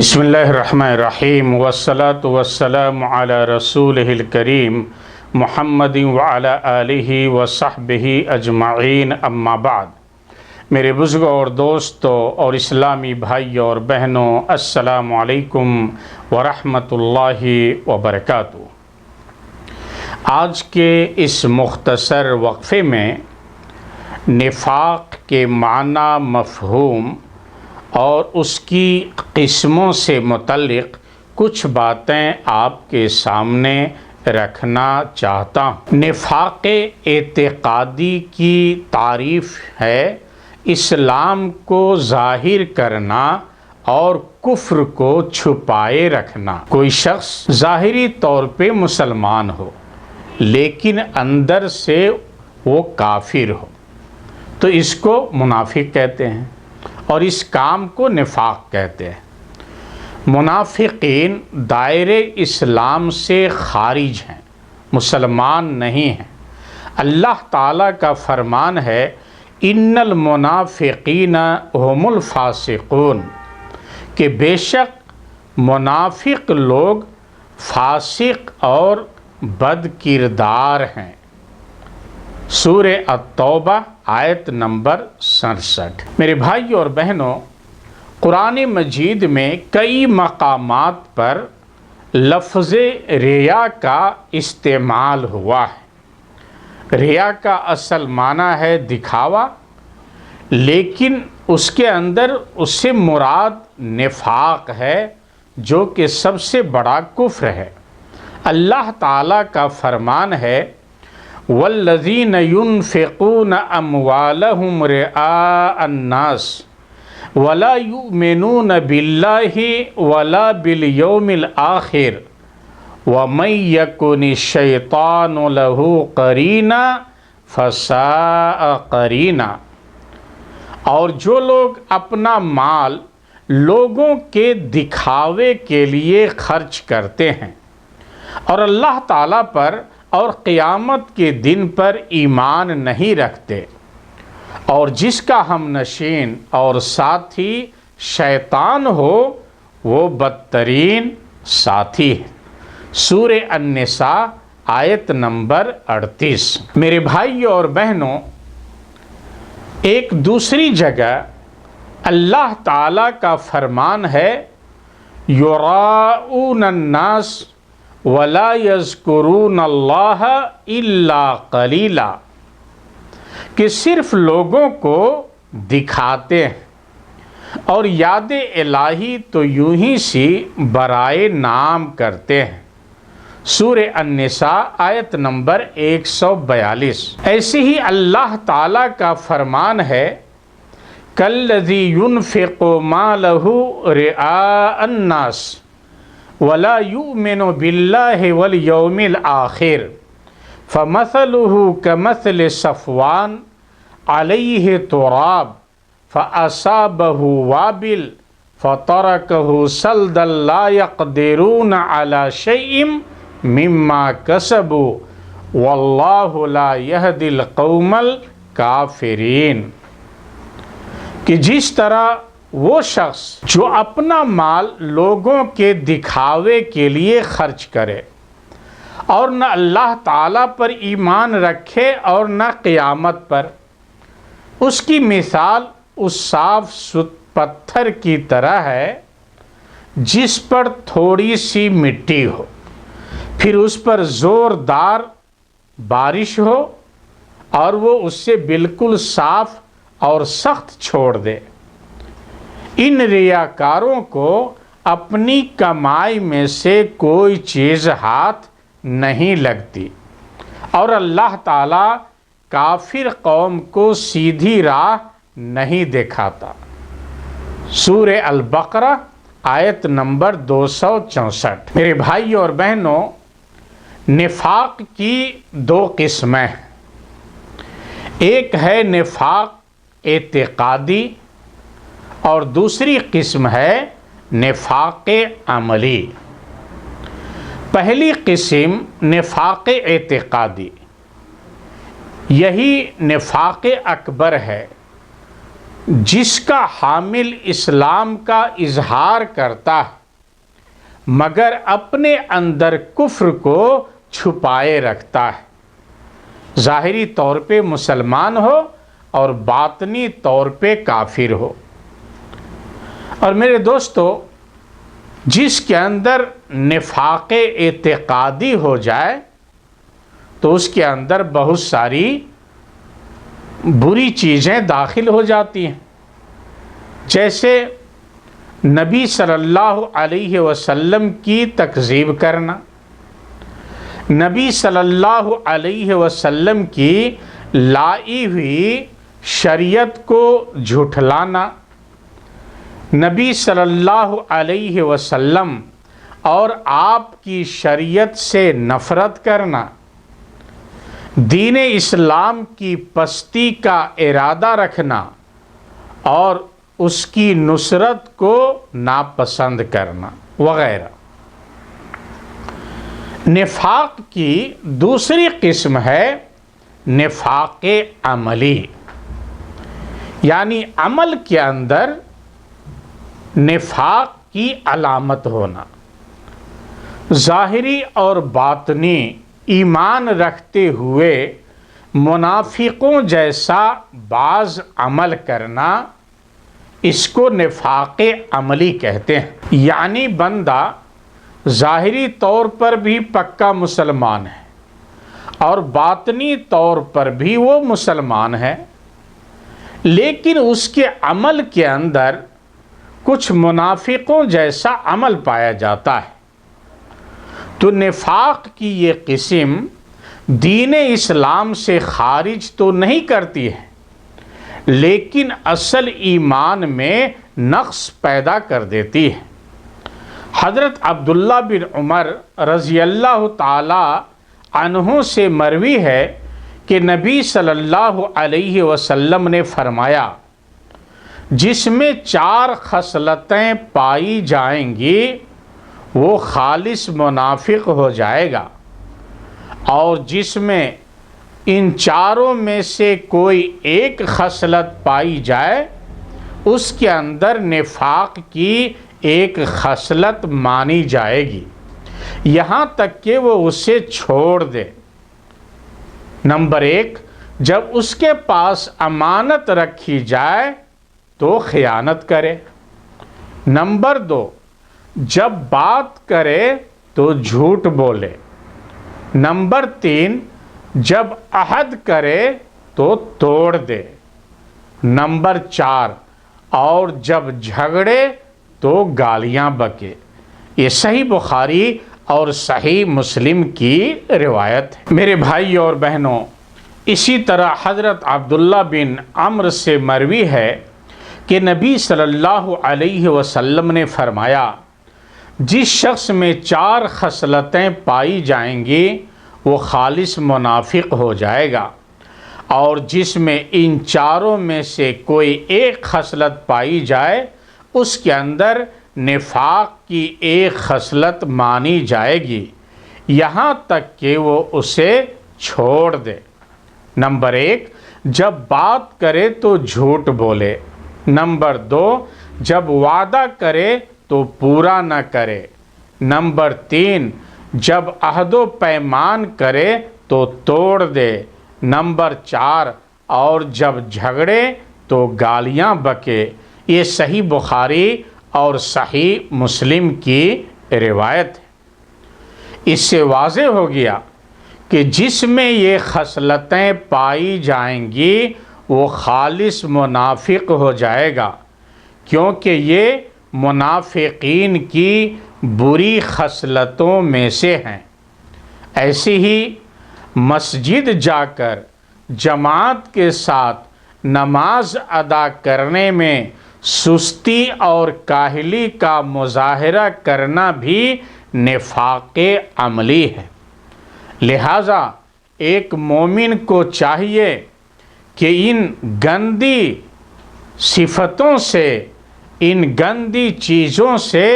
بسم اللہ الرحمن الرحیم والصلاة والسلام علی رسولہ الکریم محمد وعلی آلہ وصحبہ اجمعین اما بعد۔ میرے بزرگوں اور دوستوں اور اسلامی بھائیوں اور بہنوں، السلام علیکم ورحمۃ اللہ وبرکاتہ۔ آج کے اس مختصر وقفے میں نفاق کے معنی، مفہوم اور اس کی قسموں سے متعلق کچھ باتیں آپ کے سامنے رکھنا چاہتا ہوں۔ نفاق اعتقادی کی تعریف ہے اسلام کو ظاہر کرنا اور کفر کو چھپائے رکھنا۔ کوئی شخص ظاہری طور پہ مسلمان ہو لیکن اندر سے وہ کافر ہو تو اس کو منافق کہتے ہیں اور اس کام کو نفاق کہتے ہیں۔ منافقین دائرے اسلام سے خارج ہیں، مسلمان نہیں ہیں۔ اللہ تعالیٰ کا فرمان ہے ان المنافقین هم الفاسقون، کہ بے شک منافق لوگ فاسق اور بد کردار ہیں۔ سورہ التوبہ آیت نمبر 67۔ میرے بھائی اور بہنوں، قرآن مجید میں کئی مقامات پر لفظ ریا کا استعمال ہوا ہے۔ ریا کا اصل معنی ہے دکھاوا، لیکن اس کے اندر اس سے مراد نفاق ہے جو کہ سب سے بڑا کفر ہے۔ اللہ تعالیٰ کا فرمان ہے وَالَّذِينَ يُنْفِقُونَ أَمْوَالَهُمْ رِئَاءَ النَّاسِ وَلَا يُؤْمِنُونَ بِاللَّهِ وَلَا بِالْيَوْمِ الْآخِرِ وَمَن يَكُنِ الشَّيْطَانُ لَهُ قَرِينًا فَسَاءَ قَرِينًا۔ اور جو لوگ اپنا مال لوگوں کے دکھاوے کے لیے خرچ کرتے ہیں اور اللہ تعالیٰ پر اور قیامت کے دن پر ایمان نہیں رکھتے، اور جس کا ہم نشین اور ساتھی شیطان ہو وہ بدترین ساتھی ہے۔ سورہ النساء آیت نمبر 38۔ میرے بھائیوں اور بہنوں، ایک دوسری جگہ اللہ تعالیٰ کا فرمان ہے یراؤون الناس وَلَا يَذْكُرُونَ اللَّهَ إِلَّا قَلِيلًا، کہ صرف لوگوں کو دکھاتے ہیں اور یاد الہی تو یوں ہی سی برائے نام کرتے ہیں۔ سورہ النساء آیت نمبر 142۔ ایسے ہی اللہ تعالیٰ کا فرمان ہے كَالَّذِي يُنْفِقُ مَالَهُ رِئَاءَ النَّاسِ وَلَا يُؤْمِنُ بِاللَّهِ وَالْيَوْمِ الْآخِرِ فَمَثَلُهُ كَمَثْلِ صَفْوَانَ عَلَيْهِ تُرَابٌ فَأَصَابَهُ وَابِلٌ فَتَرَكَهُ صَلْدًا لَا يَقْدِرُونَ عَلَى شَيْءٍ مِّمَّا كَسَبُوا وَاللَّهُ لَا يَهْدِي الْقَوْمَ الْكَافِرِينَ، کہ جس طرح وہ شخص جو اپنا مال لوگوں کے دکھاوے کے لیے خرچ کرے اور نہ اللہ تعالیٰ پر ایمان رکھے اور نہ قیامت پر، اس کی مثال اس صاف پتھر کی طرح ہے جس پر تھوڑی سی مٹی ہو، پھر اس پر زوردار بارش ہو اور وہ اس سے بالکل صاف اور سخت چھوڑ دے۔ ان ریاکاروں کو اپنی کمائی میں سے کوئی چیز ہاتھ نہیں لگتی اور اللہ تعالیٰ کافر قوم کو سیدھی راہ نہیں دکھاتا۔ سورہ البقرہ آیت نمبر 264۔ میرے بھائیوں اور بہنوں، نفاق کی دو قسمیں ہیں۔ ایک ہے نفاق اعتقادی اور دوسری قسم ہے نفاق عملی۔ پہلی قسم نفاق اعتقادی، یہی نفاق اکبر ہے جس کا حامل اسلام کا اظہار کرتا ہے مگر اپنے اندر کفر کو چھپائے رکھتا ہے، ظاہری طور پہ مسلمان ہو اور باطنی طور پہ کافر ہو۔ اور میرے دوستو، جس کے اندر نفاق اعتقادی ہو جائے تو اس کے اندر بہت ساری بری چیزیں داخل ہو جاتی ہیں، جیسے نبی صلی اللہ علیہ وسلم کی تکذیب کرنا، نبی صلی اللہ علیہ وسلم کی لائی ہوئی شریعت کو جھٹلانا، نبی صلی اللہ علیہ وسلم اور آپ کی شریعت سے نفرت کرنا، دین اسلام کی پستی کا ارادہ رکھنا اور اس کی نصرت کو ناپسند کرنا وغیرہ۔ نفاق کی دوسری قسم ہے نفاق عملی، یعنی عمل کے اندر نفاق کی علامت ہونا، ظاہری اور باطنی ایمان رکھتے ہوئے منافقوں جیسا بعض عمل کرنا، اس کو نفاق عملی کہتے ہیں۔ یعنی بندہ ظاہری طور پر بھی پکا مسلمان ہے اور باطنی طور پر بھی وہ مسلمان ہے، لیکن اس کے عمل کے اندر کچھ منافقوں جیسا عمل پایا جاتا ہے، تو نفاق کی یہ قسم دین اسلام سے خارج تو نہیں کرتی ہے، لیکن اصل ایمان میں نقص پیدا کر دیتی ہے۔ حضرت عبداللہ بن عمر رضی اللہ تعالی عنہ سے مروی ہے کہ نبی صلی اللہ علیہ وسلم نے فرمایا، جس میں 4 خصلتیں پائی جائیں گی وہ خالص منافق ہو جائے گا، اور جس میں ان 4 میں سے کوئی ایک خصلت پائی جائے اس کے اندر نفاق کی ایک خصلت مانی جائے گی، یہاں تک کہ وہ اسے چھوڑ دے۔ نمبر 1، جب اس کے پاس امانت رکھی جائے تو خیانت کرے۔ نمبر 2، جب بات کرے تو جھوٹ بولے۔ نمبر 3، جب عہد کرے تو توڑ دے۔ نمبر 4، اور جب جھگڑے تو گالیاں بکے۔ یہ صحیح بخاری اور صحیح مسلم کی روایت ہے۔ میرے بھائی اور بہنوں، اسی طرح حضرت عبداللہ بن عمرو سے مروی ہے کہ نبی صلی اللہ علیہ وسلم نے فرمایا، جس شخص میں 4 خصلتیں پائی جائیں گی وہ خالص منافق ہو جائے گا، اور جس میں ان 4 میں سے کوئی ایک خصلت پائی جائے اس کے اندر نفاق کی ایک خصلت مانی جائے گی، یہاں تک کہ وہ اسے چھوڑ دے۔ نمبر 1، جب بات کرے تو جھوٹ بولے۔ نمبر 2، جب وعدہ کرے تو پورا نہ کرے۔ نمبر 3، جب عہد و پیمان کرے تو توڑ دے۔ نمبر 4، اور جب جھگڑے تو گالیاں بکے۔ یہ صحیح بخاری اور صحیح مسلم کی روایت ہے۔ اس سے واضح ہو گیا کہ جس میں یہ خصلتیں پائی جائیں گی وہ خالص منافق ہو جائے گا، کیونکہ یہ منافقین کی بری خصلتوں میں سے ہیں۔ ایسی ہی مسجد جا کر جماعت کے ساتھ نماز ادا کرنے میں سستی اور کاہلی کا مظاہرہ کرنا بھی نفاق عملی ہے۔ لہذا ایک مومن کو چاہیے کہ ان گندی صفتوں سے، ان گندی چیزوں سے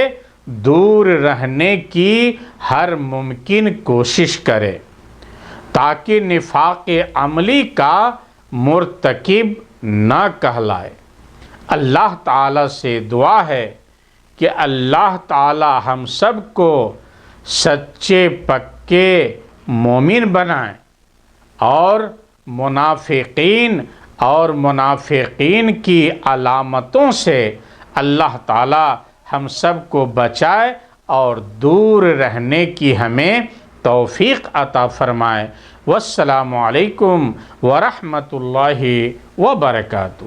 دور رہنے کی ہر ممکن کوشش کرے، تاکہ نفاق عملی کا مرتکب نہ کہلائے۔ اللہ تعالیٰ سے دعا ہے کہ اللہ تعالیٰ ہم سب کو سچے پکے مومن بنائیں اور منافقین کی علامتوں سے اللہ تعالیٰ ہم سب کو بچائے اور دور رہنے کی ہمیں توفیق عطا فرمائے۔ والسلام علیکم ورحمۃ اللہ وبرکاتہ۔